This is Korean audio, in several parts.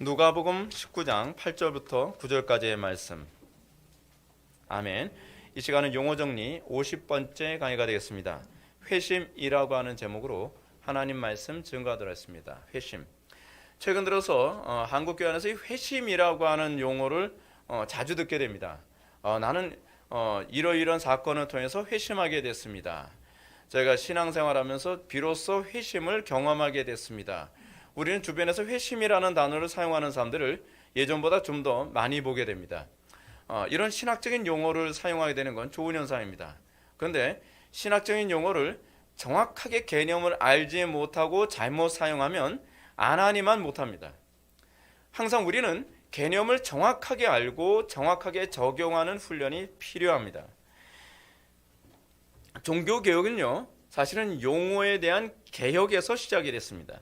누가복음 19장 8절부터 9절까지의 말씀. 아멘. 이 시간은 용어 정리 50번째 강의가 되겠습니다. 회심이라고 하는 제목으로 하나님 말씀 증거하도록 하겠습니다. 회심. 최근 들어서 한국교회 안에서 이 회심이라고 하는 용어를 자주 듣게 됩니다. 나는 이러이러한 사건을 통해서 회심하게 됐습니다. 제가 신앙생활하면서 비로소 회심을 경험하게 됐습니다. 우리는 주변에서 회심이라는 단어를 사용하는 사람들을 예전보다 좀 더 많이 보게 됩니다. 이런 신학적인 용어를 사용하게 되는 건 좋은 현상입니다. 그런데 신학적인 용어를 정확하게 개념을 알지 못하고 잘못 사용하면 안 하니만 못합니다. 항상 우리는 개념을 정확하게 알고 정확하게 적용하는 훈련이 필요합니다. 종교개혁은요, 사실은 용어에 대한 개혁에서 시작이 됐습니다.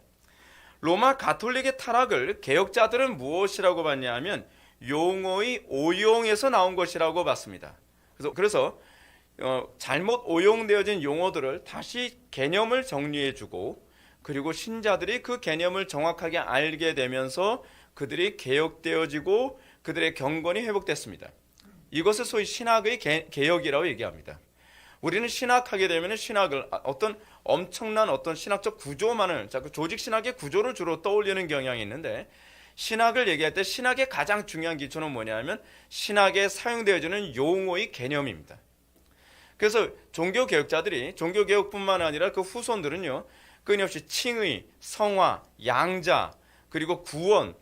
로마 가톨릭의 타락을 개혁자들은 무엇이라고 봤냐 하면 용어의 오용에서 나온 것이라고 봤습니다. 그래서 잘못 오용되어진 용어들을 다시 개념을 정리해주고, 그리고 신자들이 그 개념을 정확하게 알게 되면서 그들이 개혁되어지고 그들의 경건이 회복됐습니다. 이것을 소위 신학의 개혁이라고 얘기합니다. 우리는 신학하게 되면 신학을 어떤 엄청난 신학적 구조만을, 조직 신학의 구조를 주로 떠올리는 경향이 있는데, 신학을 얘기할 때 신학의 가장 중요한 기초는 뭐냐면 신학에 사용되어지는 용어의 개념입니다. 그래서 종교개혁자들이, 종교개혁뿐만 아니라 그 후손들은요, 끊임없이 칭의, 성화, 양자, 그리고 구원,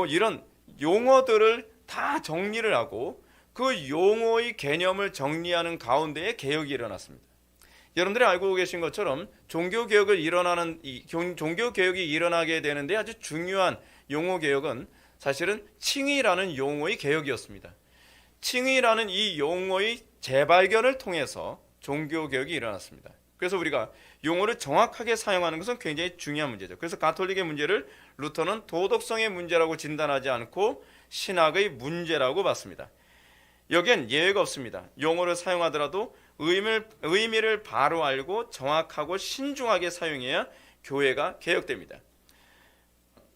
이런 용어들을 다 정리를 하고 그 용어의 개념을 정리하는 가운데에 개혁이 일어났습니다. 여러분들이 알고 계신 것처럼 종교개혁이 일어나게 되는데 아주 중요한 용어 개혁은 사실은 칭의라는 용어의 개혁이었습니다. 칭의라는 이 용어의 재발견을 통해서 종교개혁이 일어났습니다. 그래서 우리가 용어를 정확하게 사용하는 것은 굉장히 중요한 문제죠. 그래서 가톨릭의 문제를 루터는 도덕성의 문제라고 진단하지 않고 신학의 문제라고 봤습니다. 여기엔 예외가 없습니다. 용어를 사용하더라도 의미를 바로 알고 정확하고 신중하게 사용해야 교회가 개혁됩니다.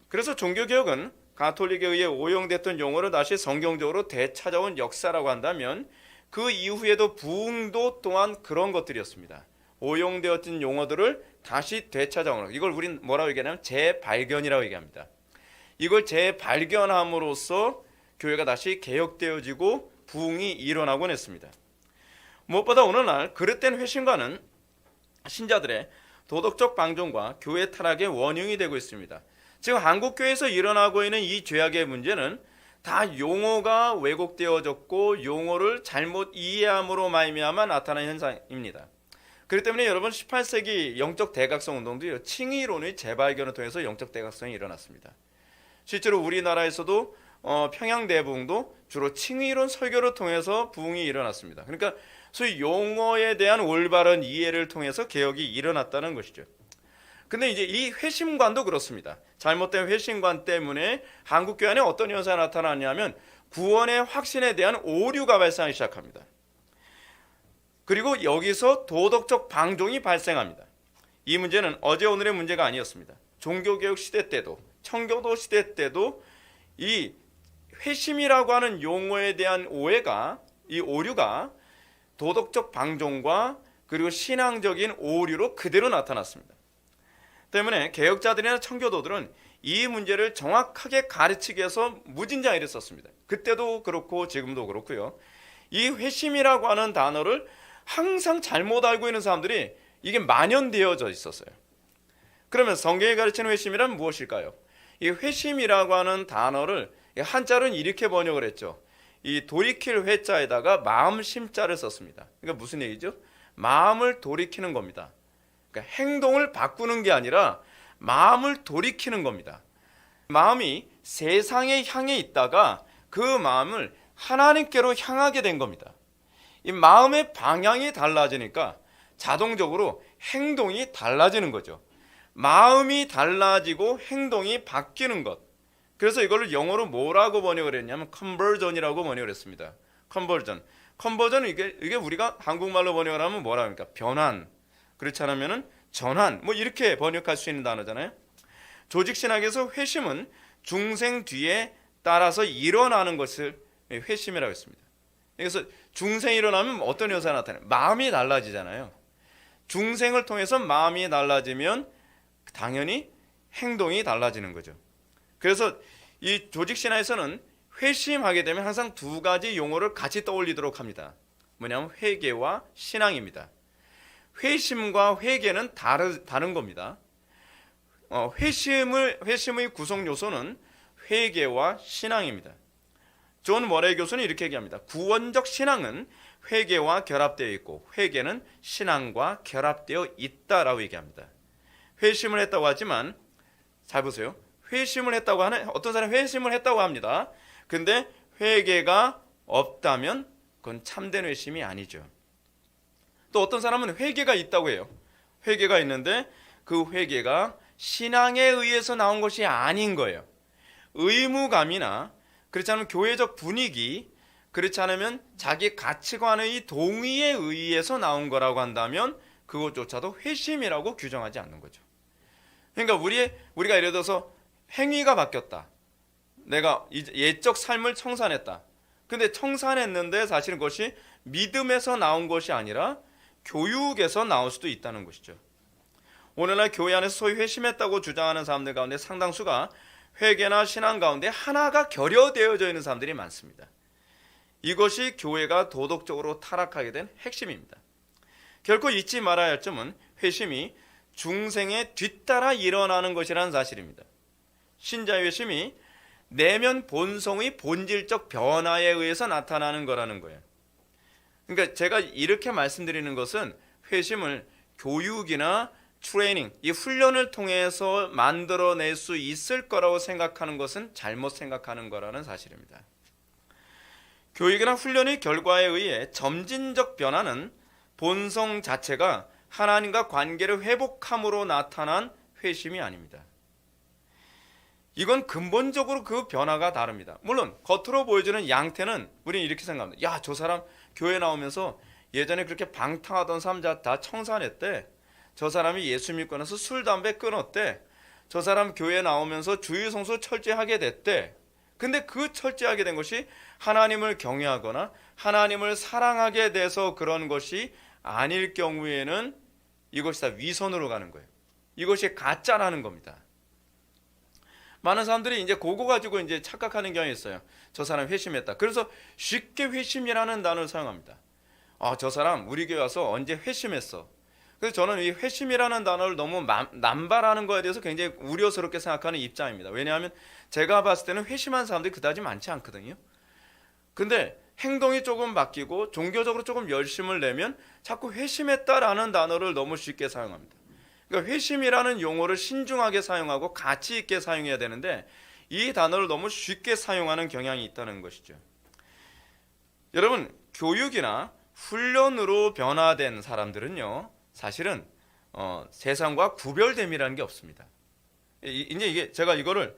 그래서 종교개혁은 가톨릭에 의해 오용됐던 용어를 다시 성경적으로 되찾아온 역사라고 한다면, 그 이후에도 부흥도 또한 그런 것들이었습니다. 오용되었던 용어들을 다시 되찾아오는 것, 이걸 우리는 뭐라고 얘기하냐면 재발견이라고 얘기합니다. 이걸 재발견함으로써 교회가 다시 개혁되어지고 부흥이 일어나곤 했습니다. 무엇보다 오늘날 그릇된 회심과는 신자들의 도덕적 방종과 교회 타락의 원흉이 되고 있습니다. 지금 한국교회에서 일어나고 있는 이 죄악의 문제는 다 용어가 왜곡되어졌고 용어를 잘못 이해함으로 말미암아 나타난 현상입니다. 그렇기 때문에 여러분, 18세기 영적 대각성 운동도 칭의론의 재발견을 통해서 영적 대각성이 일어났습니다. 실제로 우리나라에서도 평양대부흥도 주로 칭의론 설교를 통해서 부흥이 일어났습니다. 그러니까 소위 용어에 대한 올바른 이해를 통해서 개혁이 일어났다는 것이죠. 근데 이제 이 회심관도 그렇습니다. 잘못된 회심관 때문에 한국교회 안에 어떤 현상이 나타나냐면 구원의 확신에 대한 오류가 발생하기 시작합니다. 그리고 여기서 도덕적 방종이 발생합니다. 이 문제는 어제 오늘의 문제가 아니었습니다. 종교개혁 시대 때도, 청교도 시대 때도 이 회심이라고 하는 용어에 대한 이 오류가 도덕적 방종과 그리고 신앙적인 오류로 그대로 나타났습니다. 때문에 개혁자들이나 청교도들은 이 문제를 정확하게 가르치기 위해서 무진장애를 썼습니다. 그때도 그렇고 지금도 그렇고요. 이 회심이라고 하는 단어를 항상 잘못 알고 있는 사람들이 이게 만연되어져 있었어요. 그러면 성경이 가르치는 회심이란 무엇일까요? 이 회심이라고 하는 단어를 한자로는 이렇게 번역을 했죠. 이 돌이킬 회자에다가 마음 심자를 썼습니다. 그러니까 무슨 얘기죠? 마음을 돌이키는 겁니다. 그러니까 행동을 바꾸는 게 아니라 마음을 돌이키는 겁니다. 마음이 세상에 향해 있다가 그 마음을 하나님께로 향하게 된 겁니다. 이 마음의 방향이 달라지니까 자동적으로 행동이 달라지는 거죠. 마음이 달라지고 행동이 바뀌는 것. 그래서 이걸 영어로 뭐라고 번역을 했냐면 컨버전이라고 번역을 했습니다. 컨버전은 이게 우리가 한국말로 번역을 하면 뭐라 합니까? 변환. 그렇지 않으면은 전환. 이렇게 번역할 수 있는 단어잖아요. 조직신학에서 회심은 중생 뒤에 따라서 일어나는 것을 회심이라고 했습니다. 그래서 중생이 일어나면 어떤 현상이 나타나요? 마음이 달라지잖아요. 중생을 통해서 마음이 달라지면 당연히 행동이 달라지는 거죠. 그래서 이 조직신화에서는 회심하게 되면 항상 두 가지 용어를 같이 떠올리도록 합니다. 뭐냐면 회개와 신앙입니다. 회심과 회개는 다른 겁니다. 회심의 구성 요소는 회개와 신앙입니다. 존 머레이 교수는 이렇게 얘기합니다. 구원적 신앙은 회개와 결합되어 있고 회개는 신앙과 결합되어 있다라고 얘기합니다. 회심을 했다고 하지만 잘 보세요. 회심을 했다고 하는 어떤 사람이 회심을 했다고 합니다. 근데 회개가 없다면 그건 참된 회심이 아니죠. 또 어떤 사람은 회개가 있다고 해요. 회개가 있는데 그 회개가 신앙에 의해서 나온 것이 아닌 거예요. 의무감이나 그렇지 않으면 교회적 분위기, 그렇지 않으면 자기 가치관의 동의에 의해서 나온 거라고 한다면 그것조차도 회심이라고 규정하지 않는 거죠. 그러니까 우리가 예를 들어서 행위가 바뀌었다. 내가 옛적 삶을 청산했다. 근데 청산했는데 사실은 그것이 믿음에서 나온 것이 아니라 교육에서 나올 수도 있다는 것이죠. 오늘날 교회 안에서 소위 회심했다고 주장하는 사람들 가운데 상당수가 회개나 신앙 가운데 하나가 결여되어져 있는 사람들이 많습니다. 이것이 교회가 도덕적으로 타락하게 된 핵심입니다. 결코 잊지 말아야 할 점은 회심이 중생에 뒤따라 일어나는 것이라는 사실입니다. 신자의 회심이 내면 본성의 본질적 변화에 의해서 나타나는 거라는 거예요. 그러니까 제가 이렇게 말씀드리는 것은 회심을 교육이나 트레이닝, 이 훈련을 통해서 만들어낼 수 있을 거라고 생각하는 것은 잘못 생각하는 거라는 사실입니다. 교육이나 훈련의 결과에 의해 점진적 변화는 본성 자체가 하나님과 관계를 회복함으로 나타난 회심이 아닙니다. 이건 근본적으로 그 변화가 다릅니다. 물론 겉으로 보여주는 양태는 우리는 이렇게 생각합니다. 야, 저 사람 교회 나오면서 예전에 그렇게 방탕하던 사람 다 청산했대. 저 사람이 예수 믿고 나서 술, 담배 끊었대. 저 사람 교회 나오면서 주일성수 철저하게 됐대. 근데 그 철저하게 된 것이 하나님을 경외하거나 하나님을 사랑하게 돼서 그런 것이 아닐 경우에는 이것이 다 위선으로 가는 거예요. 이것이 가짜라는 겁니다. 많은 사람들이 이제 그거 가지고 이제 착각하는 경향이 있어요. 저 사람 회심했다. 그래서 쉽게 회심이라는 단어를 사용합니다. 저 사람 우리 교회 와서 언제 회심했어. 그래서 저는 이 회심이라는 단어를 너무 남발하는 거에 대해서 굉장히 우려스럽게 생각하는 입장입니다. 왜냐하면 제가 봤을 때는 회심한 사람들이 그다지 많지 않거든요. 근데 행동이 조금 바뀌고 종교적으로 조금 열심을 내면 자꾸 회심했다라는 단어를 너무 쉽게 사용합니다. 그러니까 회심이라는 용어를 신중하게 사용하고 가치 있게 사용해야 되는데 이 단어를 너무 쉽게 사용하는 경향이 있다는 것이죠. 여러분, 교육이나 훈련으로 변화된 사람들은요, 사실은 세상과 구별됨이라는 게 없습니다. 이제 이게 제가 이거를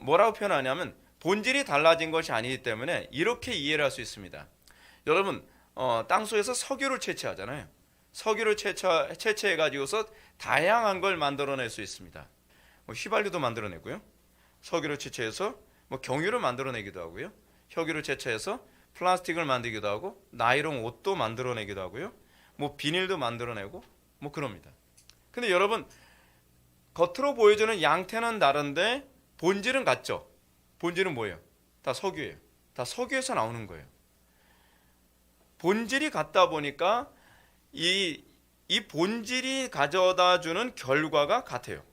뭐라고 표현하냐면 본질이 달라진 것이 아니기 때문에 이렇게 이해를 할 수 있습니다. 여러분, 땅속에서 석유를 채취하잖아요. 석유를 채취해가지고서 다양한 걸 만들어낼 수 있습니다. 휘발유도 만들어내고요. 석유를 채취해서 경유를 만들어내기도 하고요. 석유를 채취해서 플라스틱을 만들기도 하고 나이론 옷도 만들어내기도 하고요. 비닐도 만들어내고 그럽니다. 근데 여러분, 겉으로 보여주는 양태는 다른데 본질은 같죠? 본질은 뭐예요? 다 석유예요. 다 석유에서 나오는 거예요. 본질이 같다 보니까 이 본질이 가져다 주는 결과가 같아요.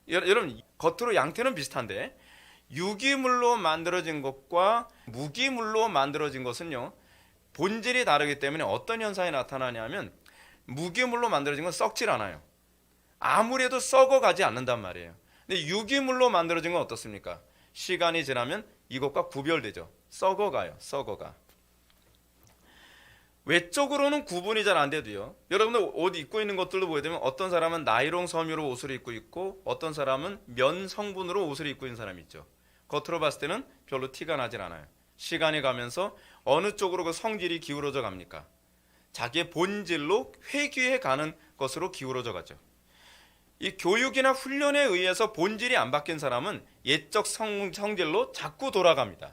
여러분, 겉으로 양태는 비슷한데 유기물로 만들어진 것과 무기물로 만들어진 것은요, 본질이 다르기 때문에 어떤 현상이 나타나냐면 무기물로 만들어진 건 썩질 않아요. 아무리 해도 썩어가지 않는단 말이에요. 근데 유기물로 만들어진 건 어떻습니까? 시간이 지나면 이것과 구별되죠. 썩어가요. 썩어가. 외적으로는 구분이 잘 안 돼도요. 여러분들 옷 입고 있는 것들도 보게 되면 어떤 사람은 나이론 섬유로 옷을 입고 있고 어떤 사람은 면 성분으로 옷을 입고 있는 사람이 있죠. 겉으로 봤을 때는 별로 티가 나질 않아요. 시간이 가면서 어느 쪽으로 그 성질이 기울어져 갑니까? 자기의 본질로 회귀해 가는 것으로 기울어져 가죠. 이 교육이나 훈련에 의해서 본질이 안 바뀐 사람은 옛적 성질로 자꾸 돌아갑니다.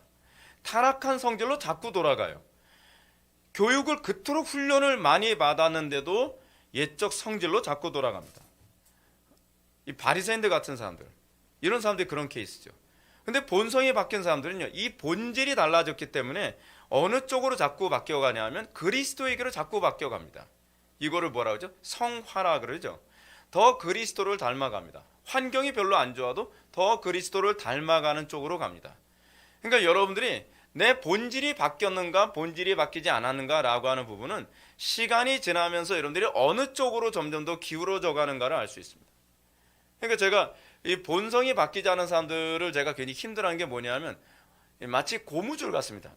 타락한 성질로 자꾸 돌아가요. 교육을 그토록 훈련을 많이 받았는데도 옛적 성질로 자꾸 돌아갑니다. 이 바리새인들 같은 사람들, 이런 사람들이 그런 케이스죠. 근데 본성이 바뀐 사람들은요, 이 본질이 달라졌기 때문에 어느 쪽으로 자꾸 바뀌어가냐 하면 그리스도에게로 자꾸 바뀌어갑니다. 이거를 뭐라 그러죠? 성화라 그러죠. 더 그리스도를 닮아갑니다. 환경이 별로 안 좋아도 더 그리스도를 닮아가는 쪽으로 갑니다. 그러니까 여러분들이 내 본질이 바뀌었는가 본질이 바뀌지 않았는가 라고 하는 부분은 시간이 지나면서 여러분들이 어느 쪽으로 점점 더 기울어져 가는가를 알 수 있습니다. 그러니까 제가 이 본성이 바뀌지 않은 사람들을 제가 괜히 힘들어하는 게 뭐냐면 마치 고무줄 같습니다.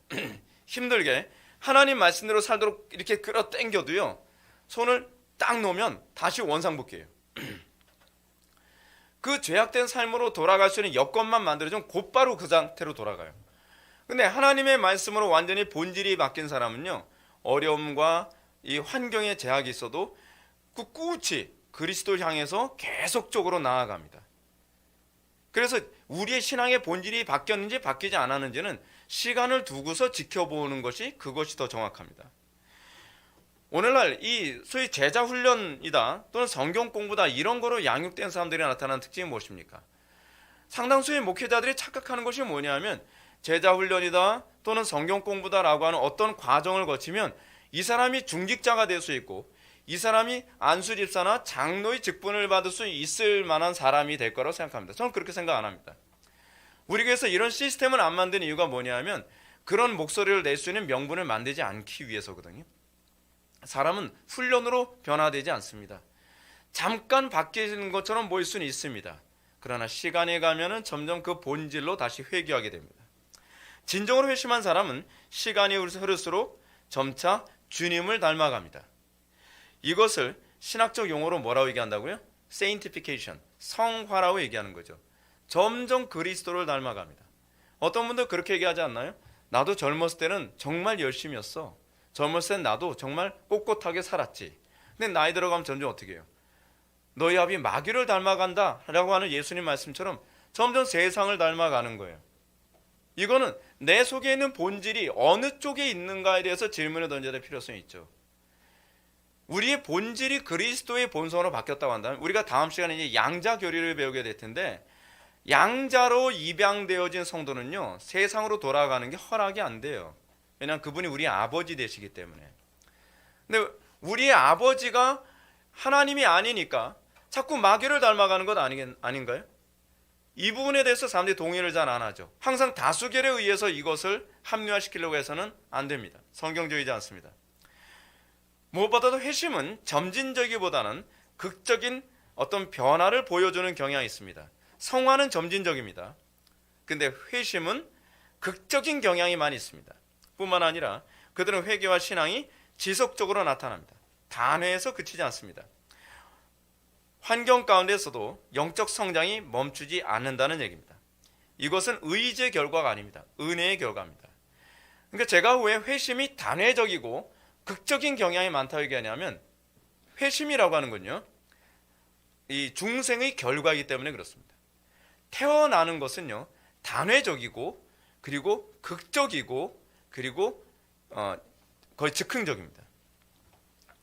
힘들게 하나님 말씀대로 살도록 이렇게 끌어당겨도요, 손을 딱 놓으면 다시 원상복귀해요. 그 죄악된 삶으로 돌아갈 수 있는 여건만 만들어주면 곧바로 그 상태로 돌아가요. 근데 하나님의 말씀으로 완전히 본질이 바뀐 사람은요, 어려움과 이 환경에 제약이 있어도 꿋꿋이 그리스도를 향해서 계속적으로 나아갑니다. 그래서 우리의 신앙의 본질이 바뀌었는지 바뀌지 않았는지는 시간을 두고서 지켜보는 것이 그것이 더 정확합니다. 오늘날 이 소위 제자 훈련이다 또는 성경 공부다 이런 거로 양육된 사람들이 나타나는 특징이 무엇입니까? 상당수의 목회자들이 착각하는 것이 뭐냐면 제자 훈련이다 또는 성경 공부다라고 하는 어떤 과정을 거치면 이 사람이 중직자가 될 수 있고 이 사람이 안수 집사나 장로의 직분을 받을 수 있을 만한 사람이 될 거라고 생각합니다. 저는 그렇게 생각 안 합니다. 우리 교회에서 이런 시스템을 안 만드는 이유가 뭐냐면 그런 목소리를 낼 수 있는 명분을 만들지 않기 위해서거든요. 사람은 훈련으로 변화되지 않습니다. 잠깐 바뀌는 것처럼 보일 수는 있습니다. 그러나 시간이 가면은 점점 그 본질로 다시 회귀하게 됩니다. 진정으로 회심한 사람은 시간이 흐를수록 점차 주님을 닮아갑니다. 이것을 신학적 용어로 뭐라고 얘기한다고요? Sanctification, 성화라고 얘기하는 거죠. 점점 그리스도를 닮아갑니다. 어떤 분들 그렇게 얘기하지 않나요? 나도 젊었을 때는 정말 열심히 했어. 젊었을 땐 나도 정말 꼿꼿하게 살았지. 근데 나이 들어가면 점점 어떻게 해요? 너희 아비 마귀를 닮아간다 라고 하는 예수님 말씀처럼 점점 세상을 닮아가는 거예요. 이거는 내 속에 있는 본질이 어느 쪽에 있는가에 대해서 질문을 던져야 될 필요성이 있죠. 우리의 본질이 그리스도의 본성으로 바뀌었다고 한다면 우리가 다음 시간에 이제 양자 교리를 배우게 될 텐데 양자로 입양되어진 성도는요 세상으로 돌아가는 게 허락이 안 돼요. 왜냐하면 그분이 우리 아버지 되시기 때문에. 근데 우리의 아버지가 하나님이 아니니까 자꾸 마귀를 닮아가는 것 아닌가요? 이 부분에 대해서 사람들이 동의를 잘 안 하죠. 항상 다수결에 의해서 이것을 합리화시키려고 해서는 안 됩니다. 성경적이지 않습니다. 무엇보다도 회심은 점진적이보다는 극적인 어떤 변화를 보여주는 경향이 있습니다. 성화는 점진적입니다. 근데 회심은 극적인 경향이 많이 있습니다. 뿐만 아니라 그들은 회개와 신앙이 지속적으로 나타납니다. 단회에서 그치지 않습니다. 환경 가운데서도 영적 성장이 멈추지 않는다는 얘기입니다. 이것은 의지의 결과가 아닙니다. 은혜의 결과입니다. 그러니까 제가 왜 회심이 단회적이고 극적인 경향이 많다고 얘기하냐면 회심이라고 하는 건요 이 중생의 결과이기 때문에 그렇습니다. 태어나는 것은요 단회적이고 그리고 극적이고 그리고 거의 즉흥적입니다.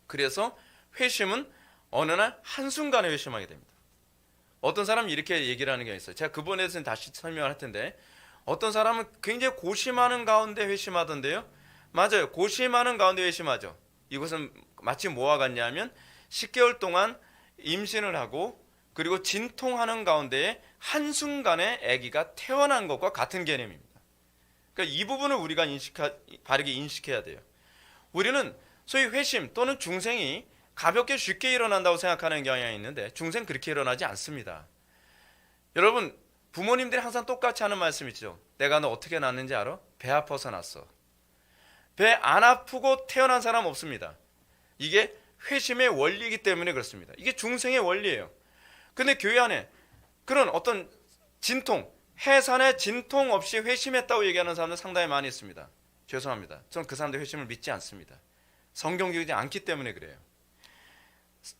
그래서 회심은 어느 날 한순간에 회심하게 됩니다. 어떤 사람은 이렇게 얘기를 하는 게 있어요. 제가 그 부분에 대해서는 다시 설명을 할 텐데 어떤 사람은 굉장히 고심하는 가운데 회심하던데요. 맞아요. 고심하는 가운데 회심하죠. 이것은 마치 뭐와 같냐면 10개월 동안 임신을 하고 그리고 진통하는 가운데에 한순간에 아기가 태어난 것과 같은 개념입니다. 그러니까 이 부분을 우리가 바르게 인식해야 돼요. 우리는 소위 회심 또는 중생이 가볍게 쉽게 일어난다고 생각하는 경향이 있는데 중생 그렇게 일어나지 않습니다. 여러분 부모님들이 항상 똑같이 하는 말씀 있죠. 내가 너 어떻게 낳았는지 알아? 배 아파서 낳았어. 배 안 아프고 태어난 사람 없습니다. 이게 회심의 원리이기 때문에 그렇습니다. 이게 중생의 원리예요. 근데 교회 안에 그런 어떤 진통, 해산의 진통 없이 회심했다고 얘기하는 사람들 상당히 많이 있습니다. 죄송합니다. 저는 그 사람들 회심을 믿지 않습니다. 성경적이지 않기 때문에 그래요.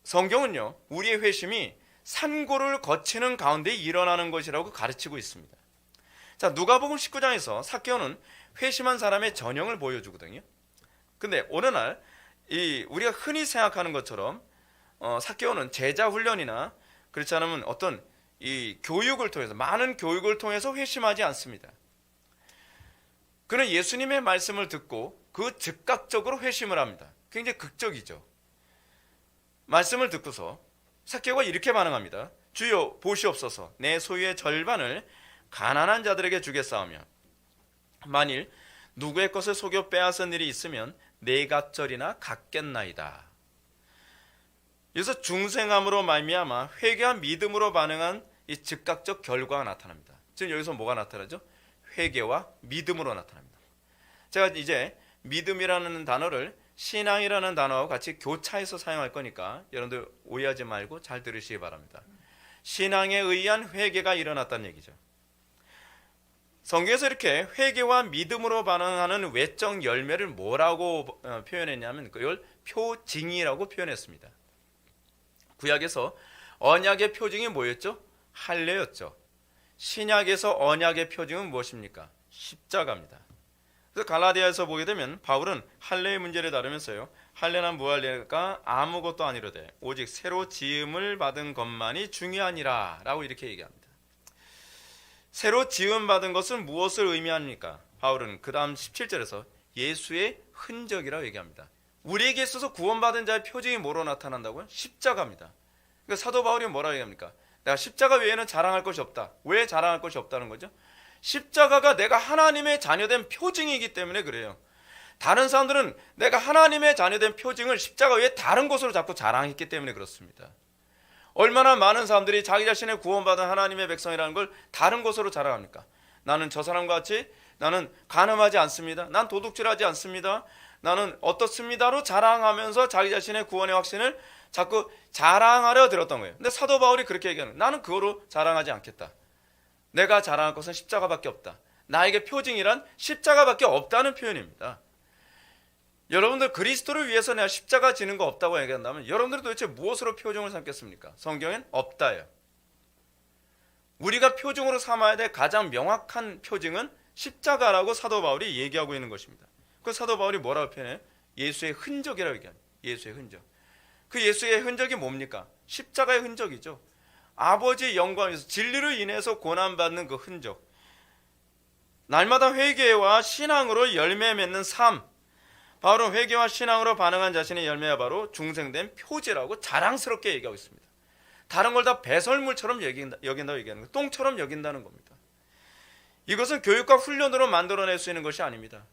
성경은요 우리의 회심이 산고를 거치는 가운데 일어나는 것이라고 가르치고 있습니다. 자, 누가복음 19장에서 삭개오는 회심한 사람의 전형을 보여주거든요. 근데 어느 날 우리가 흔히 생각하는 것처럼 삭개오는 제자 훈련이나 그렇지 않으면 어떤 이 교육을 통해서, 많은 교육을 통해서 회심하지 않습니다. 그는 예수님의 말씀을 듣고 그 즉각적으로 회심을 합니다. 굉장히 극적이죠. 말씀을 듣고서 삭개오가 이렇게 반응합니다. 주여 보시옵소서, 내 소유의 절반을 가난한 자들에게 주겠사오며 만일 누구의 것을 속여 빼앗은 일이 있으면 네 갑절이나 갚겠나이다. 여기서 중생함으로 말미암아 회개한 믿음으로 반응한 이 즉각적 결과가 나타납니다. 지금 여기서 뭐가 나타나죠? 회개와 믿음으로 나타납니다. 제가 이제 믿음이라는 단어를 신앙이라는 단어와 같이 교차해서 사용할 거니까 여러분들 오해하지 말고 잘 들으시기 바랍니다. 신앙에 의한 회개가 일어났다는 얘기죠. 성경에서 이렇게 회개와 믿음으로 반응하는 외적 열매를 뭐라고 표현했냐면 그걸 표징이라고 표현했습니다. 구약에서 언약의 표징이 뭐였죠? 할례였죠. 신약에서 언약의 표징은 무엇입니까? 십자가입니다. 그래서 갈라디아에서 보게 되면 바울은 할례의 문제를 다루면서요, 할례나 무할례가 아무것도 아니로되 오직 새로 지음을 받은 것만이 중요하니라 라고 이렇게 얘기합니다. 새로 지음받은 것은 무엇을 의미합니까? 바울은 그 다음 17절에서 예수의 흔적이라고 얘기합니다. 우리에게 있어서 구원받은 자의 표징이 뭐로 나타난다고요? 십자가입니다. 그러니까 사도 바울이 뭐라고 얘기합니까? 내가 십자가 외에는 자랑할 것이 없다. 왜 자랑할 것이 없다는 거죠? 십자가가 내가 하나님의 자녀된 표징이기 때문에 그래요. 다른 사람들은 내가 하나님의 자녀된 표징을 십자가 외에 다른 것으로 자꾸 자랑했기 때문에 그렇습니다. 얼마나 많은 사람들이 자기 자신의 구원받은 하나님의 백성이라는 걸 다른 것으로 자랑합니까? 나는 저 사람과 같이 나는 간음하지 않습니다. 난 도둑질하지 않습니다. 나는 어떻습니다로 자랑하면서 자기 자신의 구원의 확신을 자꾸 자랑하려 들었던 거예요. 근데 사도 바울이 그렇게 얘기하는 거예요. 나는 그거로 자랑하지 않겠다. 내가 자랑할 것은 십자가밖에 없다. 나에게 표징이란 십자가밖에 없다는 표현입니다. 여러분들 그리스도를 위해서 내가 십자가 지는 거 없다고 얘기한다면 여러분들은 도대체 무엇으로 표징을 삼겠습니까? 성경엔 없다예요. 우리가 표징으로 삼아야 될 가장 명확한 표징은 십자가라고 사도 바울이 얘기하고 있는 것입니다. 그 사도 바울이 뭐라고 표현해요? 예수의 흔적이라고 얘기합니다. 예수의 흔적. 그 예수의 흔적이 뭡니까? 십자가의 흔적이죠. 아버지의 영광에서 진리로 인해서 고난받는 그 흔적. 날마다 회개와 신앙으로 열매 맺는 삶. 바로 회개와 신앙으로 반응한 자신의 열매가 바로 중생된 표지라고 자랑스럽게 얘기하고 있습니다. 다른 걸 다 배설물처럼 여긴다고 얘기하는 거예요. 똥처럼 여긴다는 겁니다. 이것은 교육과 훈련으로 만들어낼 수 있는 것이 아닙니다.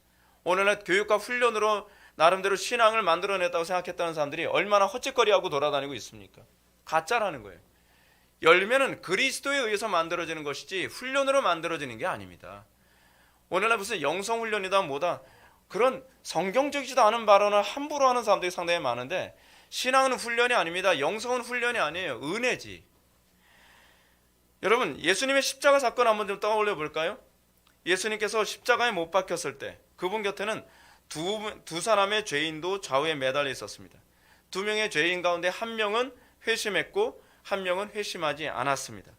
오늘날 교육과 훈련으로 나름대로 신앙을 만들어냈다고 생각했다는 사람들이 얼마나 헛짓거리하고 돌아다니고 있습니까? 가짜라는 거예요. 열매는 그리스도에 의해서 만들어지는 것이지 훈련으로 만들어지는 게 아닙니다. 오늘날 무슨 영성훈련이다 뭐다 그런 성경적이지도 않은 발언을 함부로 하는 사람들이 상당히 많은데 신앙은 훈련이 아닙니다. 영성은 훈련이 아니에요. 은혜지. 여러분 예수님의 십자가 사건 한번 좀 떠올려 볼까요? 예수님께서 십자가에 못 박혔을 때 그분 곁에는 두 사람의 죄인도 좌우에 매달려 있었습니다. 두 명의 죄인 가운데 한 명은 회심했고 한 명은 회심하지 않았습니다.